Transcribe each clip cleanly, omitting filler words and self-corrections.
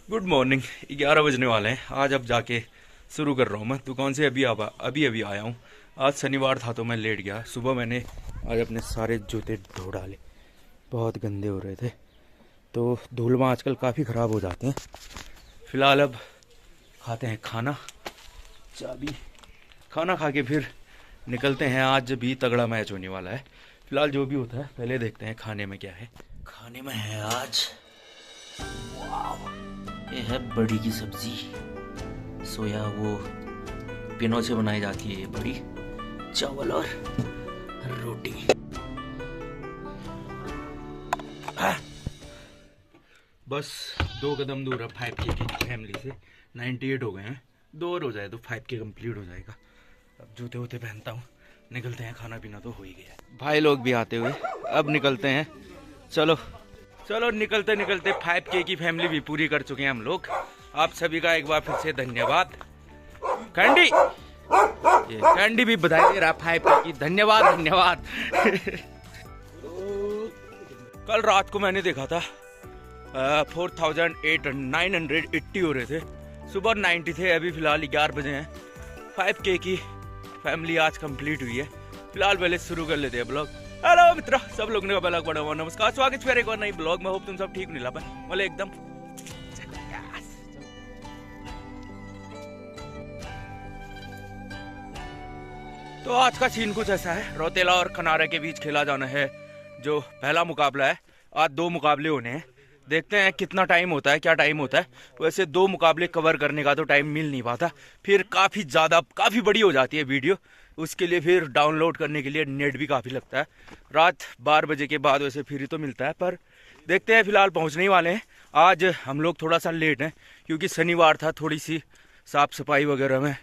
Good morning. 11 बजने वाले हैं। आज अब जाके शुरू कर रहा हूँ। मैं दुकान से अभी अभी आया हूँ। आज शनिवार था तो मैं लेट गया। सुबह मैंने आज अपने सारे जूते धो डाले, बहुत गंदे हो रहे थे। तो धूल में आजकल काफ़ी ख़राब हो जाते हैं। फ़िलहाल अब खाते हैं खाना, चाबी खाना खा के फिर निकलते हैं। आज भी तगड़ा मैच होने वाला है। फ़िलहाल जो भी होता है पहले देखते हैं खाने में क्या है। खाने में है आज ये है बड़ी की सब्जी, सोया वो पिनों से बनाई जाती है ये बड़ी, चावल और रोटी। बस 2 कदम दूर है 5K की फैमिली से। 98 हो गए हैं, 2 और हो जाए तो 5K कंप्लीट हो जाएगा। अब जूते वूते पहनता हूँ, निकलते हैं। खाना पीना तो हो ही गया। भाई लोग भी आते हुए अब निकलते हैं। चलो चलो निकलते निकलते 5K की फैमिली भी पूरी कर चुके हैं हम लोग। आप सभी का एक बार फिर से धन्यवाद। कैंडी, ये कैंडी भी बधाई दे रहा 5K की। धन्यवाद धन्यवाद। कल रात को मैंने देखा था 4980 हो रहे थे, सुबह 90 थे। अभी फिलहाल 11 बजे हैं। 5K की फैमिली आज कंप्लीट हुई है। फिलहाल पहले शुरू कर लेते हैं ब्लॉग। हेलो मित्र, सब लोग ने बड़ा बड़ा नमस्कार, स्वागत है एक और नई ब्लॉग में। होप तुम सब ठीक नहीं बोले एकदम। तो आज का सीन कुछ ऐसा है। रौतेला और कनारा के बीच खेला जाना है जो पहला मुकाबला है। आज 2 मुकाबले होने हैं। देखते हैं कितना टाइम होता है, क्या टाइम होता है। वैसे 2 मुकाबले कवर करने का तो टाइम मिल नहीं पाता, फिर काफ़ी बड़ी हो जाती है वीडियो। उसके लिए फिर डाउनलोड करने के लिए नेट भी काफ़ी लगता है। रात 12 बजे के बाद वैसे फ्री तो मिलता है, पर देखते हैं। फिलहाल पहुंचने ही वाले हैं। आज हम लोग थोड़ा सा लेट हैं क्योंकि शनिवार था, थोड़ी सी साफ़ सफाई वगैरह में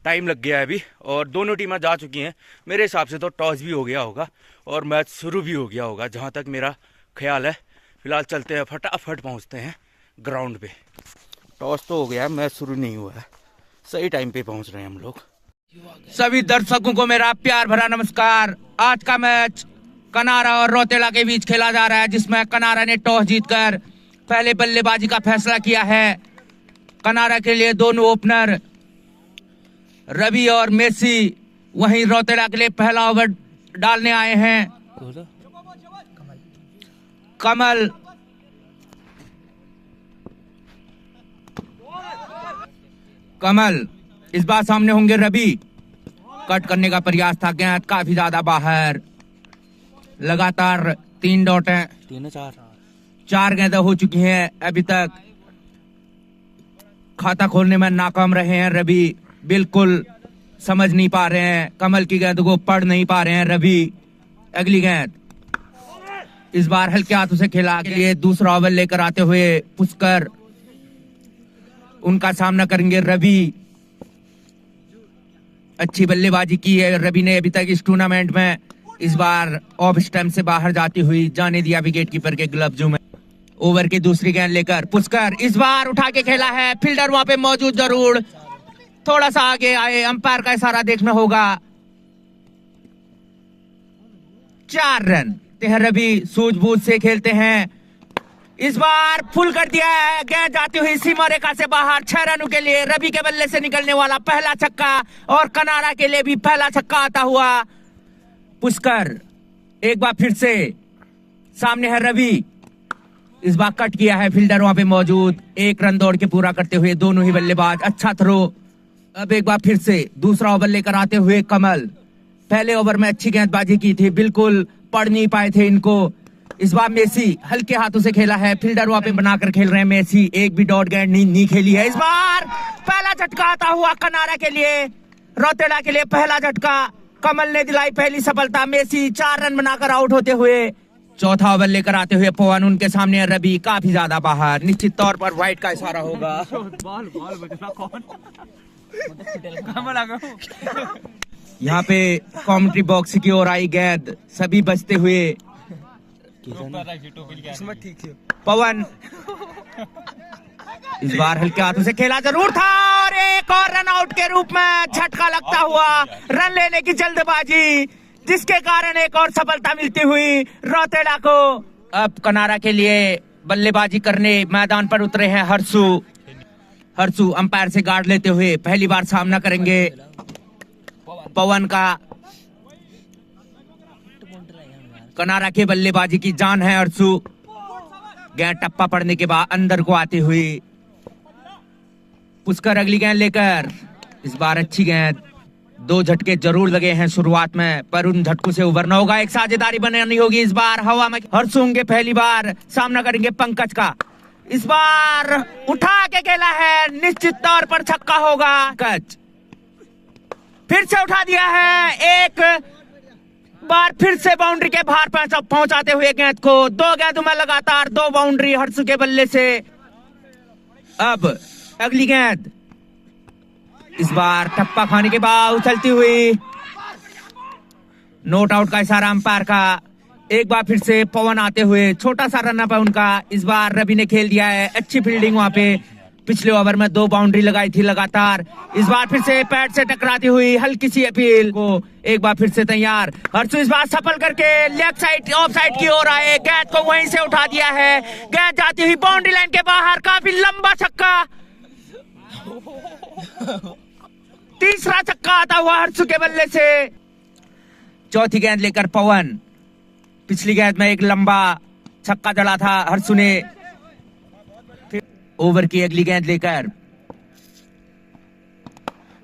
टाइम लग गया है अभी। और दोनों टीमें जा चुकी हैं। मेरे हिसाब से तो टॉस भी हो गया होगा और मैच शुरू भी हो गया होगा, जहाँ तक मेरा ख्याल है। फिलहाल चलते हैं, फटाफट पहुँचते हैं ग्राउंड पे। टॉस तो हो गया है, मैच शुरू नहीं हुआ है। सही टाइम पे पहुँच रहे हैं हम लोग। सभी दर्शकों को मेरा प्यार भरा नमस्कार। आज का मैच कनारा और रौतेला के बीच खेला जा रहा है, जिसमें कनारा ने टॉस जीतकर पहले बल्लेबाजी का फैसला किया है। कनारा के लिए दोनों ओपनर रवि और मेसी, वहीं रौतेला के लिए पहला ओवर डालने आए हैं कमल। इस बार सामने होंगे रवि। कट करने का प्रयास था, गेंद काफी ज्यादा बाहर। लगातार 3 डॉट हैं, 4 गेंदें हो चुकी हैं। अभी तक खाता खोलने में नाकाम रहे हैं रवि। बिल्कुल समझ नहीं पा रहे हैं, कमल की गेंद को पढ़ नहीं पा रहे हैं रवि। अगली गेंद इस बार हल्के हाथों से खेला के लिए दूसरा ओवर लेकर आते हुए पुष्कर, उनका सामना करेंगे रवि। अच्छी बल्लेबाजी की है रवि ने अभी तक इस टूर्नामेंट में। इस बार ऑफ स्टंप से बाहर जाती हुई जाने दिया विकेट कीपर के ग्लव्स में। ओवर की दूसरी गेंद लेकर पुष्कर इस बार उठा के खेला है। फील्डर वहां पे मौजूद जरूर, थोड़ा सा आगे आए, अंपायर का इशारा देखना होगा। 4 रन। रवि सूझबूझ से खेलते हैं। इस बार फुल कर दिया है, गेंद जाती हुई सीमा रेखा से बाहर। 6 रनों के लिए रवि के बल्ले से निकलने वाला पहला छक्का, और कनारा के लिए भी पहला छक्का आता हुआ। पुष्कर एक बार फिर से सामने है रवि। इस बार कट किया है, फील्डर वहां पे मौजूद। 1 रन दौड़ के पूरा करते हुए दोनों ही बल्लेबाज। अच्छा थ्रो। अब एक बार फिर से दूसरा ओवर लेकर आते हुए कमल। पहले ओवर में अच्छी गेंदबाजी की थी, बिल्कुल पढ़ नहीं पाए थे इनको। इस बार मेसी हल्के हाथों से खेला है, फील्डर वहां पे बनाकर खेल रहे हैं मेसी। एक भी डॉट गेंद नहीं खेली है। इस बार पहला झटका आता हुआ कनारा के लिए, रौतेला के लिए पहला झटका। कमल ने दिलाई पहली सफलता। मेसी 4 रन बनाकर आउट होते हुए। चौथा ओवर लेकर आते हुए पवन, उनके सामने रवि काफी ज्यादा बाहर। निश्चित तौर पर व्हाइट का इशारा होगा। यहाँ पे कमेंट्री बॉक्स की ओर आई गेंद, सभी बचते हुए। पवन इस बार हल्के हाथों से खेला जरूर था, और एक और रन आउट के रूप में झटका लगता हुआ। रन लेने की जल्दबाजी, जिसके कारण एक और सफलता मिलती हुई रौतेला को। अब कनारा के लिए बल्लेबाजी करने मैदान पर उतरे हैं हर्षु अंपायर से गार्ड लेते हुए पहली बार सामना करेंगे पवन का। कनारा के बल्लेबाजी की जान है हर्षु। गेंद टप्पा पड़ने के बाद अंदर को आती हुई पुष्कर अगली गेंद लेकर, इस बार अच्छी गेंद। 2 झटके जरूर लगे हैं शुरुआत में, पर उन झटकों से उभरना होगा, एक साझेदारी बनानी होगी। इस बार हवा में हर्षु होंगे, पहली बार सामना करेंगे पंकज का। इस बार उठा के खेला है, निश्चित तौर पर छक्का होगा। पंकज फिर से उठा दिया है, एक बार फिर से बाउंड्री के बाहर पहुंचाते हुए गेंद को। 2 गेंदों में लगातार 2 बाउंड्री हर्षु के बल्ले से। अब अगली गेंद, इस बार टप्पा खाने के बाद उछलती हुई, नोट आउट का इशारा अंपायर का। एक बार फिर से पवन आते हुए, छोटा सा रन अप है उनका। इस बार रवि ने खेल दिया है, अच्छी फील्डिंग वहां पे। पिछले ओवर में 2 बाउंड्री लगाई थी लगातार। इस बार फिर से पैड से टकराती हुई हल्की सी अपील को, एक बार फिर से तैयार। हर्षु इस बार सफल करके लेफ्ट साइड ऑफ साइड की ओर आए, गेंद को वहीं से उठा दिया है। गेंद जाती हुई बाउंड्री लाइन के बाहर, काफी लंबा छक्का। तीसरा छक्का आता हुआ हर्षु के बल्ले से। चौथी गेंद लेकर पवन, पिछली गेंद में एक लंबा छक्का जड़ा था हर्षु ने। ओवर की अगली गेंद लेकर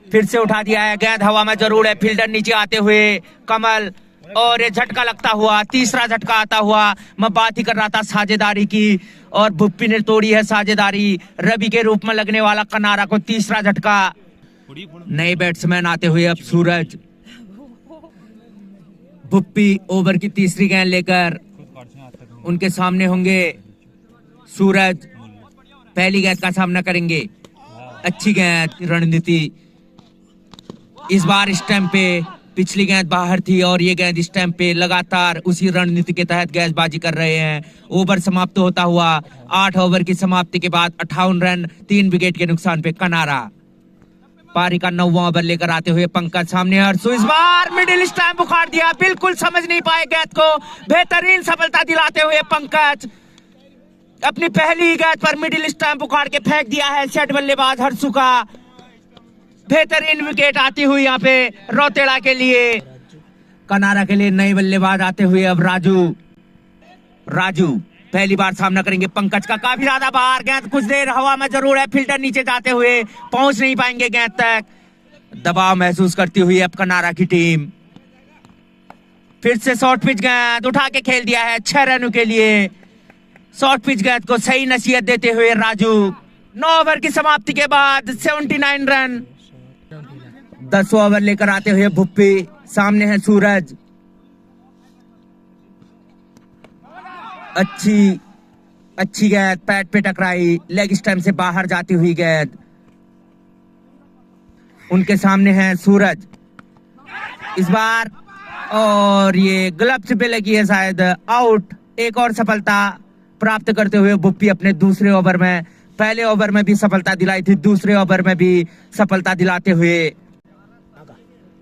फिर से उठा दिया है, गेंद हवा में जरूर है, फील्डर नीचे आते हुए कमल, और ये झटका लगता हुआ, तीसरा झटका आता हुआ। मैं बात ही कर रहा था साझेदारी की, और भुप्पी ने तोड़ी है साझेदारी। रवि के रूप में लगने वाला कनारा को तीसरा झटका। नए बैट्समैन आते हुए अब सूरज। भुप्पी ओवर की तीसरी गेंद लेकर उनके सामने होंगे सूरज, पहली गेंद का सामना करेंगे। अच्छी गेंद, रणनीति। इस बार स्टंप पे, पिछली गेंद बाहर थी और ये गेंद स्टंप पे, लगातार उसी रणनीति के तहत गेंदबाजी कर रहे हैं। ओवर समाप्त होता हुआ 8 ओवर की समाप्ति के बाद 58 रन 3 विकेट के नुकसान पे कनारा। पारी का 9वां ओवर लेकर आते हुए पंकज सामने हर्षु, इस बार मिडिल स्टंप उखाड़ दिया, बिल्कुल समझ नहीं पाए गेंद को। बेहतरीन सफलता दिलाते हुए पंकज अपनी पहली गेंद पर मिडिल स्टंप उखाड़ के फेंक दिया है सेट बल्लेबाज हर्षु का। बेहतरीन विकेट आती हुई यहाँ पे रौतेड़ा के लिए। कनारा के लिए नए बल्लेबाज आते हुए अब राजू पहली बार सामना करेंगे पंकज का। काफी ज्यादा बाहर, गेंद कुछ देर हवा में जरूर है, फील्डर नीचे जाते हुए पहुंच नहीं पाएंगे गेंद तक। दबाव महसूस करती हुई अब कनारा की टीम। फिर से शॉर्ट पिच गेंद उठा के खेल दिया है 6 रनों के लिए। शॉर्ट पिच गेंद को सही नसीहत देते हुए राजू। 9 ओवर की समाप्ति के बाद 79 रन। 10 ओवर लेकर आते हुए भुप्पी, सामने है सूरज। अच्छी गेंद पैड पे टकराई, लेग स्टंप से बाहर जाती हुई गेंद। उनके सामने है सूरज इस बार, और ये ग्लव्स पे लगी है शायद, आउट। एक और सफलता प्राप्त करते हुए भुप्पी अपने दूसरे ओवर में, पहले ओवर में भी सफलता दिलाई थी, दूसरे ओवर में भी सफलता दिलाते हुए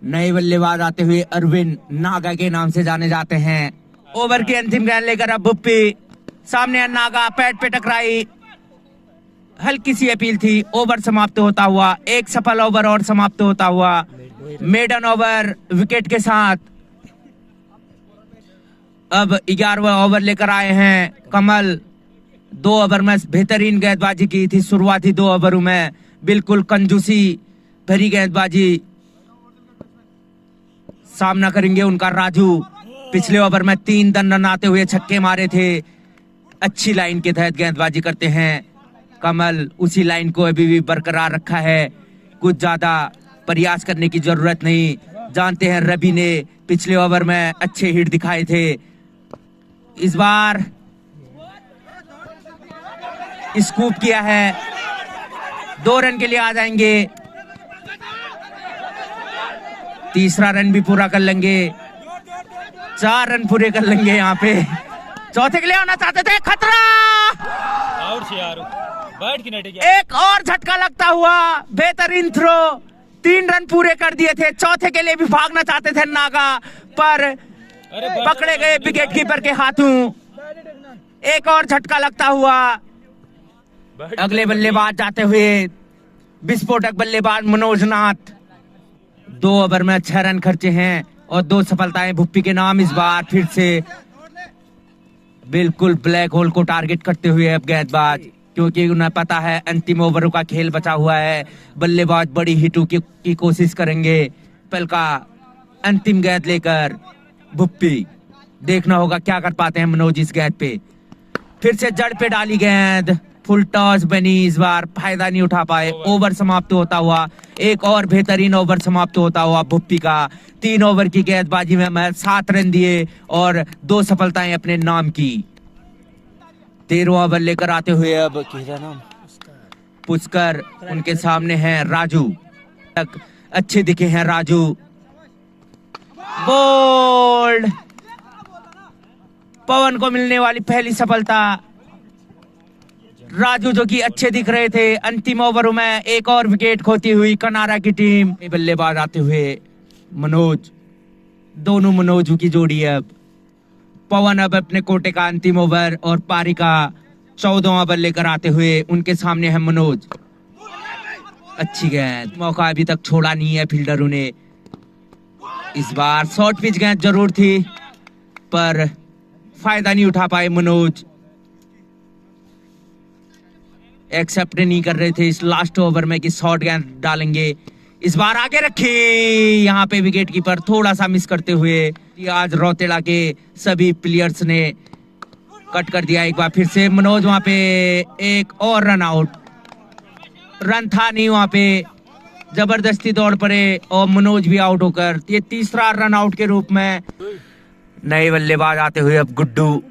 नए बल्लेबाज आते हुए अरविंद नागा के नाम से जाने जाते हैं। ओवर की अंतिम गेंद लेकर अब भुप्पी, सामने नागा, पैड पे टकराई, हल्की सी अपील थी। ओवर समाप्त होता हुआ, एक सफल ओवर और समाप्त होता हुआ मेडन ओवर विकेट के साथ। अब 11वां ओवर लेकर आए हैं कमल। 2 ओवर में बेहतरीन गेंदबाजी की थी, शुरुआती 2 ओवरों में बिल्कुल कंजूसी भरी गेंदबाजी। सामना करेंगे उनका राजू। पिछले ओवर में 3 रन आते हुए छक्के मारे थे। अच्छी लाइन के तहत गेंदबाजी करते हैं कमल, उसी लाइन को अभी भी बरकरार रखा है, कुछ ज्यादा प्रयास करने की जरूरत नहीं। जानते हैं रवि ने पिछले ओवर में अच्छे हिट दिखाए थे। इस बार स्कूप किया है, 2 रन के लिए आ जाएंगे। तीसरा रन भी पूरा कर लेंगे, 4 रन पूरे कर लेंगे यहाँ पे। चौथे के लिए आना चाहते थे, खतरा, एक और झटका लगता हुआ, बेहतरीन थ्रो, 3 रन पूरे कर दिए थे। चौथे के लिए भी भागना चाहते थे नागा, पर पकड़े गए विकेट कीपर के हाथों। एक और झटका लगता हुआ। अगले बल्लेबाज जाते हुए विस्फोटक बल्लेबाज मनोज नाथ। 2 ओवर में 6 रन खर्चे हैं और 2 सफलताएं भुप्पी के नाम। इस बार फिर से बिल्कुल ब्लैक होल को टारगेट करते हुए अब गेंदबाज, क्योंकि उन्हें पता है अंतिम ओवरों का खेल बचा हुआ है। बल्लेबाज बड़ी हिटों की कोशिश करेंगे। पल का अंतिम गेंद लेकर भुप्पी, देखना होगा क्या कर पाते हैं मनोज इस गेंद पे। फिर से जड़ पे डाली गेंद, फुल टॉस बनी। इस बार फायदा नहीं उठा पाए। ओवर समाप्त होता हुआ, एक और बेहतरीन ओवर समाप्त होता हुआ भुप्पी का। 3 ओवर की गेंदबाजी में महज 7 रन दिए और 2 सफलताएं अपने नाम की। 13वां ओवर लेकर आते हुए अब पुष्कर, उनके सामने हैं राजू। तक अच्छे दिखे हैं राजू। बोल्ड, पवन को मिलने वाली पहली सफलता। राजू जो कि अच्छे दिख रहे थे। अंतिम ओवरों में एक और विकेट खोती हुई कनारा की टीम। बल्लेबाज आते हुए मनोज, दोनों मनोजों की जोड़ी है अब। पवन अब अपने कोटे का अंतिम ओवर और पारी का 14वां ओवर लेकर आते हुए उनके सामने है मनोज। अच्छी गेंद, मौका अभी तक छोड़ा नहीं है फील्डरों ने। इस बार शॉर्ट पिच गेंद जरूर थी पर फायदा नहीं उठा पाए मनोज। एक्सेप्ट नहीं कर रहे थे इस लास्ट ओवर में कि शॉर्ट गेंद डालेंगे। इस बार आगे रखी, यहाँ पे विकेट कीपर थोड़ा सा मिस करते हुए। आज रौतेला के सभी प्लेयर्स ने कट कर दिया। एक बार फिर से मनोज वहां पे एक और रन आउट। रन था नहीं वहां पे, जबरदस्ती दौड़ पड़े और मनोज भी आउट होकर ये तीसरा रन आउट के रूप में। नए बल्लेबाज आते हुए अब गुड्डू।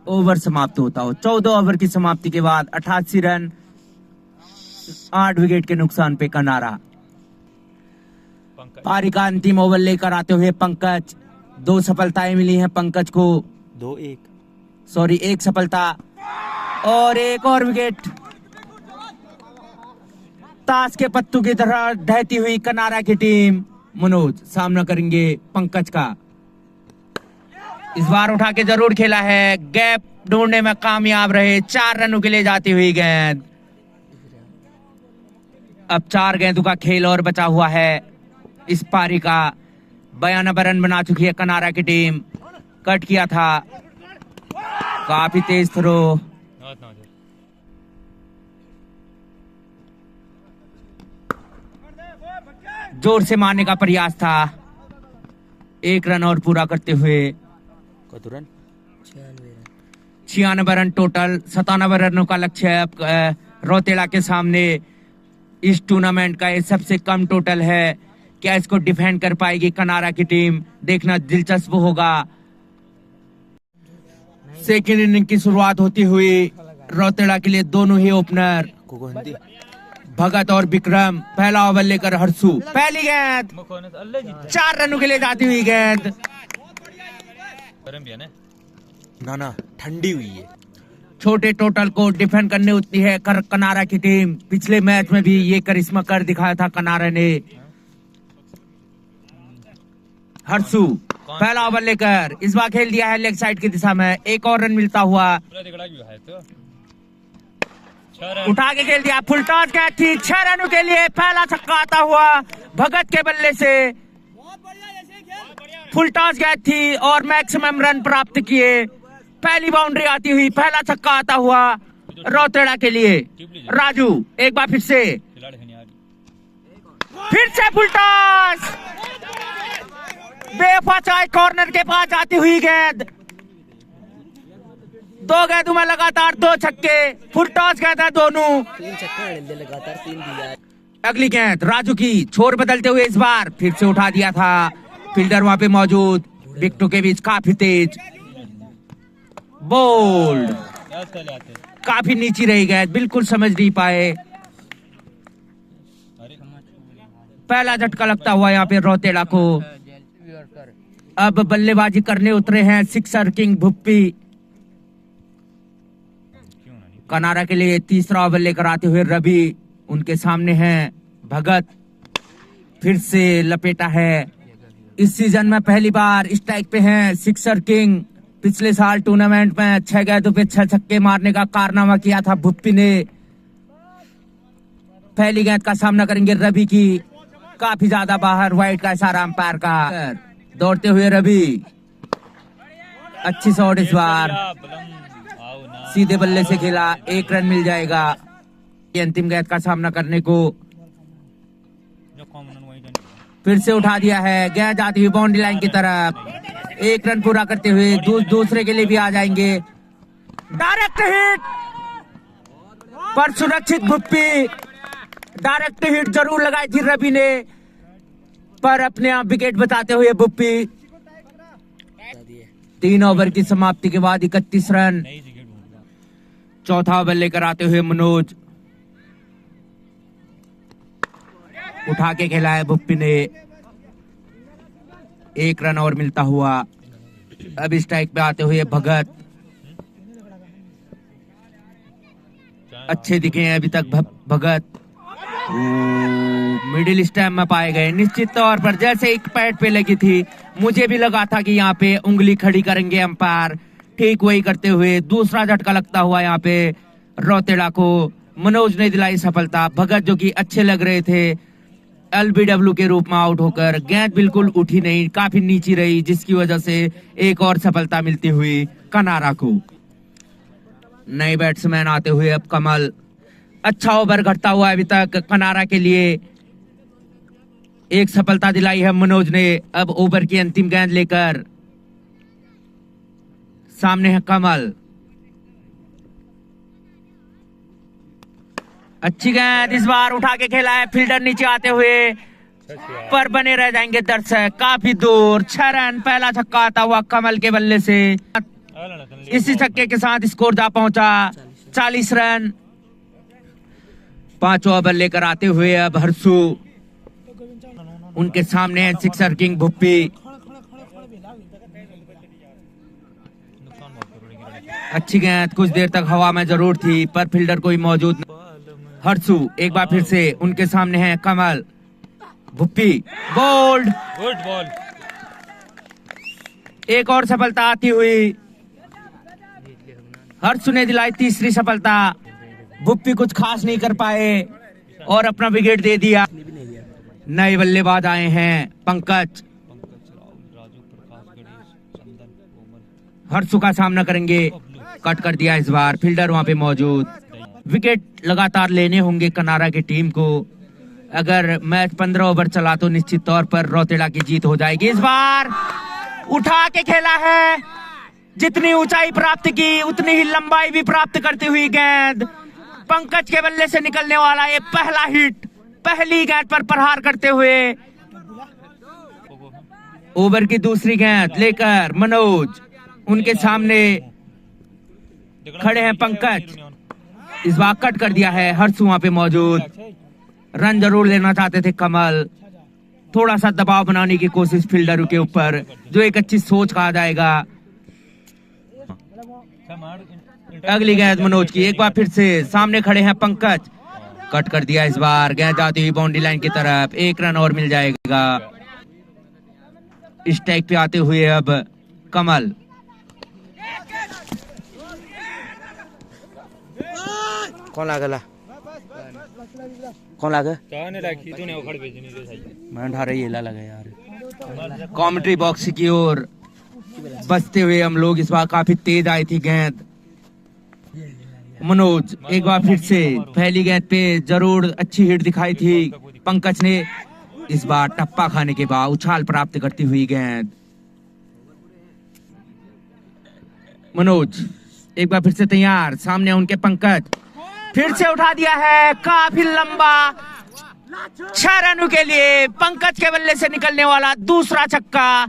ओवर समाप्त होता हो। 14 ओवर की समाप्ति के बाद 88 रन 8 विकेट के नुकसान पे कनारा। पारी का अंतिम ओवर लेकर आते हुए पंकज। 2 सफलताएं मिली हैं पंकज को। 1 सफलता और एक और विकेट। ताश के पत्तों की तरह ढहती हुई कनारा की टीम। मनोज सामना करेंगे पंकज का। इस बार उठा के जरूर खेला है, गैप ढूंढने में कामयाब रहे। 4 रनों के लिए जाती हुई गेंद। अब 4 गेंदों का खेल और बचा हुआ है इस पारी का। 92 रन बना चुकी है कनारा की टीम। कट किया था, काफी तेज थ्रो। जोर से मारने का प्रयास था। 1 रन और पूरा करते हुए 96 रन टोटल। 97 रनों का लक्ष्य है रौतेला के सामने। इस टूर्नामेंट का ये सबसे कम टोटल है। क्या इसको डिफेंड कर पाएगी कनारा की टीम, देखना दिलचस्प होगा। सेकेंड इनिंग की शुरुआत होती हुई रौतेला के लिए दोनों ही ओपनर भगत और विक्रम। पहला ओवर लेकर हर्षु। पहली गेंद 4 रनों के लिए जाती हुई गेंद। ना ठंडी हुई है। छोटे टोटल को डिफेंड करने उतनी है कनारा की टीम। पिछले मैच में भी ये करिश्मा कर दिखाया था कनारा ने। हर्षु पहला ओवर लेकर इस बार खेल दिया है लेग साइड की दिशा में। एक और रन मिलता हुआ, उठा के खेल दिया। फुल टॉस कैच थी। 6 रनों के लिए पहला छक्का आता हुआ भगत के बल्ले से। फुल टॉस कैच थी और मैक्सिमम रन प्राप्त किए। पहली बाउंड्री आती हुई, पहला छक्का आता हुआ रौतेला के लिए। राजू एक बार फिर से फुल टॉस। बेवफा चाय कॉर्नर के पास आती हुई गेंद। 2 गेंदों में लगातार 2 छक्के। फुल टॉस गेंद है दोनों। 3 छक्के लगातार 3 दिया। अगली गेंद राजू की, छोर बदलते हुए इस बार फिर से उठा दिया था। फील्डर वहां पे मौजूद, विकेटों के बीच काफी तेज। बोल्ड, काफी नीची रही गेंद, बिल्कुल समझ नहीं पाए। पहला झटका लगता हुआ यहाँ पे रौतेला को। अब बल्लेबाजी करने उतरे हैं सिक्सर किंग भुप्पी। कनारा के लिए तीसरा ओवर लेकर आते हुए रवि। उनके सामने हैं भगत। फिर से लपेटा है। इस सीजन में पहली बार स्ट्राइक पे हैं सिक्सर किंग। पिछले साल टूर्नामेंट में 6 गेंदों पे 6 छक्के मारने का कारनामा किया था भुप्पी ने। पहली गेंद का सामना करेंगे रवि की, काफी ज्यादा बाहर, वाइड का इशारा अंपायर का। दौड़ते हुए रवि, अच्छी शॉट इस बार, सीधे बल्ले से खेला, 1 रन मिल जाएगा। ये अंतिम गेंद का सामना करने को फिर से उठा दिया है, गेंद जाती हुई बाउंड्री लाइन की तरफ। 1 रन पूरा करते हुए दूसरे के लिए भी आ जाएंगे। डायरेक्ट हिट पर सुरक्षित भुप्पी। डायरेक्ट हिट जरूर लगाई थी रवि ने, पर अपने आप विकेट बचाते हुए भुप्पी। 3 ओवर की समाप्ति के बाद 31 रन। चौथा ओवर लेकर आते हुए मनोज, उठा के खेला है भुप्पी ने, 1 रन और मिलता हुआ। अब स्ट्राइक पे आते हुए भगत, अच्छे दिखे हैं अभी तक भगत। मिडिल स्टैम्प में पाए गए। निश्चित तौर पर जैसे एक पैड पे लगी थी, मुझे भी लगा था कि यहाँ पे उंगली खड़ी करेंगे अंपायर। ठीक वही करते हुए दूसरा झटका लगता हुआ यहाँ पे रौतेला को मनोज ने दिलाई सफलता। भगत जो कि अच्छे लग रहे थे, एलबीडब्ल्यू के रूप में आउट होकर, गेंद बिल्कुल उठी नहीं, काफी नीची रही, जिसकी वजह से एक और सफलता मिलती हुई कनारा को। नए बैट्समैन आते हुए अब कमल, अच्छा ओवर घटता हुआ अभी तक कनारा के लिए। एक सफलता दिलाई है मनोज ने। अब ओवर की अंतिम गेंद लेकर सामने है कमल, अच्छी गेंद इस बार उठा के खेला है, फील्डर नीचे आते हुए, पर बने रह जाएंगे दर्शक। काफी दूर, 6 रन, पहला छक्का आता हुआ कमल के बल्ले से। इसी छक्के के साथ स्कोर जा पहुंचा 40 रन। 5 ओवर लेकर आते हुए अब हर्षु, उनके सामने है सिक्सर किंग भुप्पी। अच्छी गेंद कुछ देर तक हवा में जरूर थी, पर फील्डर कोई मौजूद नहीं। हर्षु एक बार फिर से, उनके सामने है कमल, भुप्पी, बोल्ड, गुड बॉल। एक और सफलता आती हुई, हर्षु ने दिलाई तीसरी सफलता। भुप्पी कुछ खास नहीं कर पाए और अपना विकेट दे दिया। नए बल्लेबाज आए हैं पंकज, हर्षु का सामना करेंगे। कट कर दिया इस बार, फील्डर वहां पे मौजूद। विकेट लगातार लेने होंगे कनारा की टीम को। अगर मैच 15 ओवर चला तो निश्चित तौर पर रौतेला की जीत हो जाएगी। इस बार उठा के खेला है, जितनी ऊंचाई प्राप्त की उतनी ही लंबाई भी प्राप्त करती हुई गेंद। पंकज के बल्ले से निकलने वाला ये पहला हिट, पहली गेंद पर प्रहार करते हुए। ओवर की दूसरी गेंद लेकर मनोज, उनके सामने खड़े हैं पंकज। इस बार कट कर दिया है, हर्षु वहां पे मौजूद। रन जरूर लेना चाहते थे कमल, थोड़ा सा दबाव बनाने की कोशिश फील्डर के ऊपर, जो एक अच्छी सोच कहा जाएगा। अगली गेंद मनोज की, एक बार फिर से सामने खड़े हैं पंकज। कट कर दिया इस बार, गेंद जाती हुई बाउंड्री लाइन की तरफ, 1 रन और मिल जाएगा। स्ट्राइक पे आते हुए अब कमल, कौन लागला कौन लागा मैं ढा रही लगा यार। कमेंट्री बॉक्स की ओर बचते हुए हम लोग, इस बार काफी तेज आई थी गेंद। मनोज एक बार फिर से, पहली गेंद पे जरूर अच्छी हिट दिखाई थी पंकज ने। इस बार टप्पा खाने के बाद उछाल प्राप्त करती हुई गेंद। मनोज एक बार फिर से तैयार, सामने उनके पंकज, फिर से उठा दिया है, काफी लंबा, 6 रनों के लिए पंकज के बल्ले से निकलने वाला दूसरा छक्का।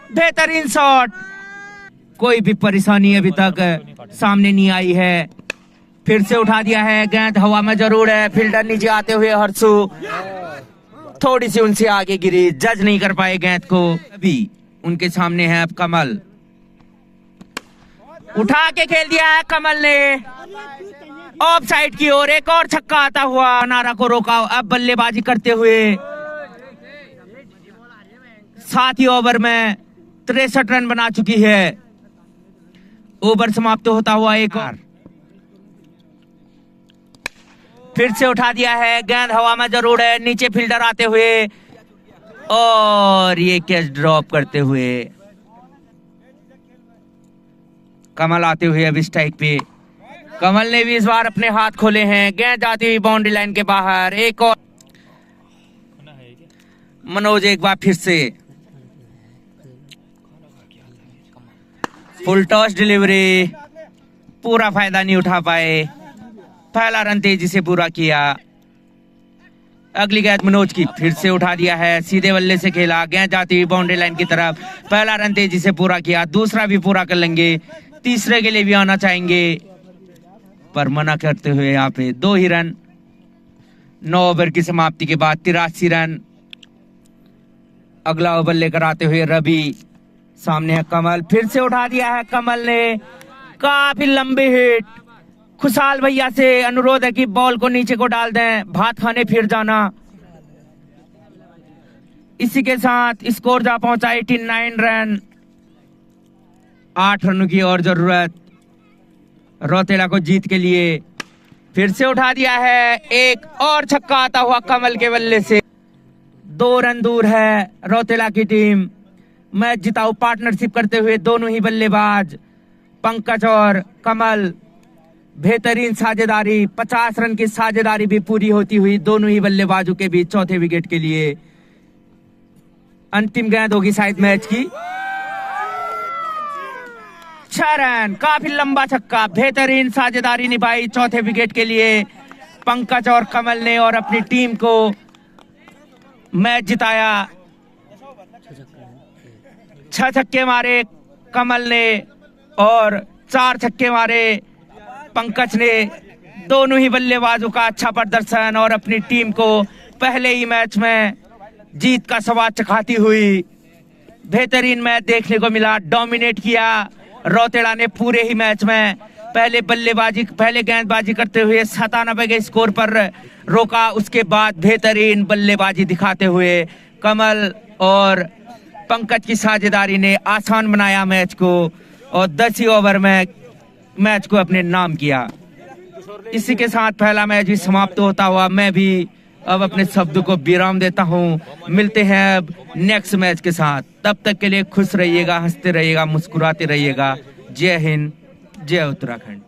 बेहतरीन शॉट, कोई भी परेशानी अभी तक सामने नहीं आई है। फिर से उठा दिया है, गेंद हवा में जरूर है, फील्डर नीचे आते हुए हर्षु थोड़ी सी उनसे आगे गिरी, जज नहीं कर पाए गेंद को। अभी उनके सामने है अब कमल, उठा के खेल दिया है कमल ने ऑफ साइड की ओर। एक और छक्का आता हुआ, कनारा को रोका। अब बल्लेबाजी करते हुए 7 ही ओवर में 63 रन बना चुकी है। ओवर समाप्त होता हुआ एक और फिर से उठा दिया है, गेंद हवा में जरूर है, नीचे फील्डर आते हुए और ये कैच ड्रॉप करते हुए कमल आते हुए अब स्ट्राइक पे। कमल ने भी इस बार अपने हाथ खोले हैं, गेंद जाती हुई बाउंड्री लाइन के बाहर। एक और मनोज एक बार फिर से फुल टॉस डिलीवरी, पूरा फायदा नहीं उठा पाए। पहला रन तेजी से पूरा किया। अगली गेंद मनोज की, फिर से उठा दिया है, सीधे बल्ले से खेला, गेंद जाती हुई बाउंड्री लाइन की तरफ। पहला रन तेजी से पूरा किया, दूसरा भी पूरा कर लेंगे, तीसरे के लिए भी आना चाहेंगे पर मना करते हुए यहाँ पे 2 ही रन। 9 ओवर की समाप्ति के बाद 83 रन। अगला ओवर लेकर आते हुए रवि, सामने है कमल, फिर से उठा दिया है कमल ने, काफी लंबी हिट। खुशहाल भैया से अनुरोध है कि बॉल को नीचे को डाल दें, भात खाने फिर जाना। इसी के साथ स्कोर जा पहुंचा 89 रन। 8 रनों की और जरूरत रौतेला को जीत के लिए। फिर से उठा दिया है, एक और छक्का आता हुआ कमल के बल्ले से। 2 रन दूर है रौतेला की टीम। मैच जिताऊ पार्टनरशिप करते हुए दोनों ही बल्लेबाज पंकज और कमल, बेहतरीन साझेदारी, 50 रन की साझेदारी भी पूरी होती हुई दोनों ही बल्लेबाजों के बीच चौथे विकेट के लिए। अंतिम गेंद होगी शायद मैच की। 6 रन, काफी लंबा छक्का, बेहतरीन साझेदारी निभाई चौथे विकेट के लिए पंकज और कमल ने और अपनी टीम को मैच जिताया। 6 छक्के मारे कमल ने और 4 छक्के मारे पंकज ने। दोनों ही बल्लेबाजों का अच्छा प्रदर्शन और अपनी टीम को पहले ही मैच में जीत का स्वाद चखाती हुई बेहतरीन मैच देखने को मिला। डोमिनेट किया रौतेला ने पूरे ही मैच में। पहले गेंदबाजी करते हुए 97 के स्कोर पर रोका, उसके बाद बेहतरीन बल्लेबाजी दिखाते हुए कमल और पंकज की साझेदारी ने आसान बनाया मैच को और 10 ही ओवर में मैच को अपने नाम किया। इसी के साथ पहला मैच भी समाप्त होता हुआ मैं भी अब अपने शब्द को विराम देता हूं। मिलते हैं अब नेक्स्ट मैच के साथ, तब तक के लिए खुश रहिएगा, हंसते रहिएगा, मुस्कुराते रहिएगा। जय हिंद, जय उत्तराखंड।